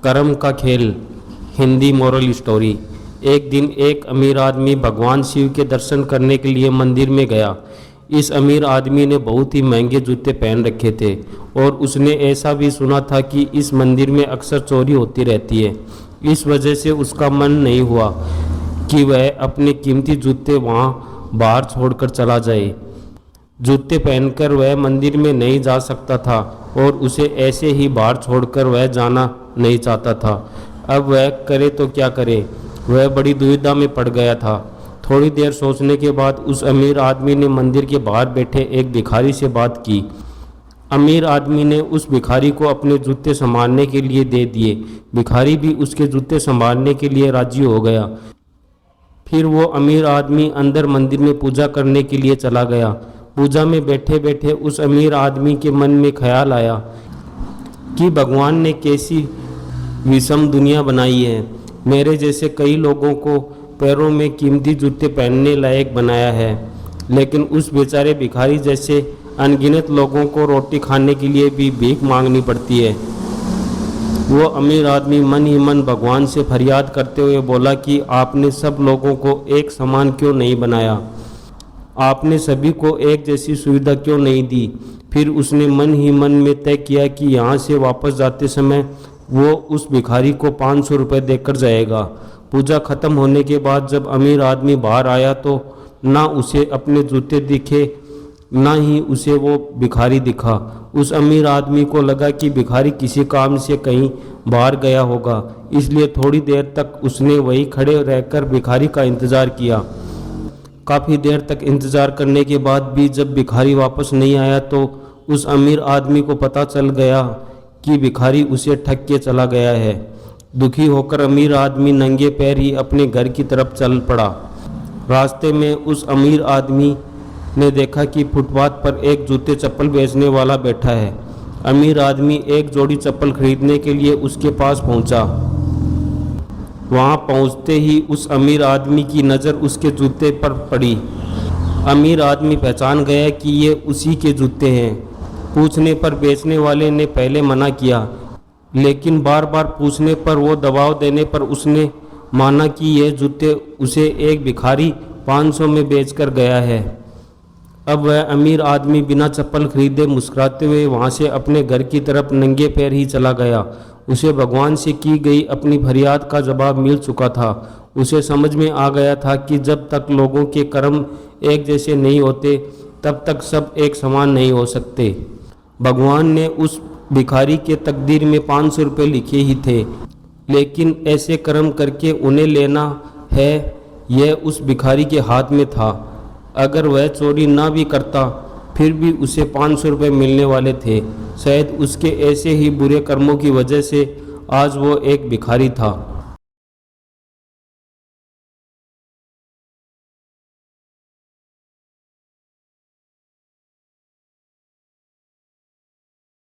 कर्म का खेल। Hindi moral story. एक दिन एक अमीर आदमी भगवान शिव के दर्शन करने के लिए मंदिर में गया। इस अमीर आदमी ने बहुत ही महंगे जूते पहन रखे थे और उसने ऐसा भी सुना था कि इस मंदिर में अक्सर चोरी होती रहती है। इस वजह से उसका मन नहीं हुआ कि वह अपने कीमती जूते वहां बाहर छोड़कर चला जाए। जूते पहनकर वह मंदिर में नहीं जा सकता था और उसे ऐसे ही बाहर छोड़कर वह जाना नहीं चाहता था। अब वह करे तो क्या करे, वह बड़ी दुविधा में पड़ गया था। थोड़ी देर सोचने के बाद उस अमीर आदमी ने मंदिर के बाहर बैठे एक भिखारी से बात की। अमीर आदमी ने उस भिखारी को अपने जूते संभालने के लिए दे दिए। भिखारी भी उसके जूते संभालने के लिए राजी हो गया। फिर वो अमीर आदमी अंदर मंदिर में पूजा करने के लिए चला गया। पूजा में बैठे बैठे उस अमीर आदमी के मन में ख्याल आया कि भगवान ने कैसी विषम दुनिया बनाई है। मेरे जैसे कई लोगों को पैरों में कीमती जूते पहनने लायक बनाया है, लेकिन उस बेचारे भिखारी जैसे अनगिनत लोगों को रोटी खाने के लिए भी भीख मांगनी पड़ती है। वो अमीर आदमी मन ही मन भगवान से फरियाद करते हुए बोला कि आपने सब लोगों को एक समान क्यों नहीं बनाया, आपने सभी को एक जैसी सुविधा क्यों नहीं दी। फिर उसने मन ही मन में तय किया कि यहाँ से वापस जाते समय वो उस भिखारी को 500 रुपये देकर जाएगा। पूजा खत्म होने के बाद जब अमीर आदमी बाहर आया तो ना उसे अपने जूते दिखे, ना ही उसे वो भिखारी दिखा। उस अमीर आदमी को लगा कि भिखारी किसी काम से कहीं बाहर गया होगा, इसलिए थोड़ी देर तक उसने वहीं खड़े रहकर भिखारी का इंतज़ार किया। काफ़ी देर तक इंतज़ार करने के बाद भी जब भिखारी वापस नहीं आया तो उस अमीर आदमी को पता चल गया कि भिखारी उसे ठग के चला गया है। दुखी होकर अमीर आदमी नंगे पैर ही अपने घर की तरफ चल पड़ा। रास्ते में उस अमीर आदमी ने देखा कि फुटपाथ पर एक जूते चप्पल बेचने वाला बैठा है। अमीर आदमी एक जोड़ी चप्पल खरीदने के लिए उसके पास पहुंचा। वहां पहुंचते ही उस अमीर आदमी की नज़र उसके जूते पर पड़ी। अमीर आदमी पहचान गया कि ये उसी के जूते हैं। पूछने पर बेचने वाले ने पहले मना किया, लेकिन बार बार पूछने पर वो दबाव देने पर उसने माना कि ये जूते उसे एक भिखारी 500 में बेचकर गया है। अब वह अमीर आदमी बिना चप्पल खरीदे मुस्कुराते हुए वहाँ से अपने घर की तरफ नंगे पैर ही चला गया। उसे भगवान से की गई अपनी फरियाद का जवाब मिल चुका था। उसे समझ में आ गया था कि जब तक लोगों के कर्म एक जैसे नहीं होते तब तक सब एक समान नहीं हो सकते। भगवान ने उस भिखारी के तकदीर में 500 रुपये लिखे ही थे, लेकिन ऐसे कर्म करके उन्हें लेना है यह उस भिखारी के हाथ में था। अगर वह चोरी ना भी करता फिर भी उसे 500 रुपये मिलने वाले थे। शायद उसके ऐसे ही बुरे कर्मों की वजह से आज वो एक भिखारी था।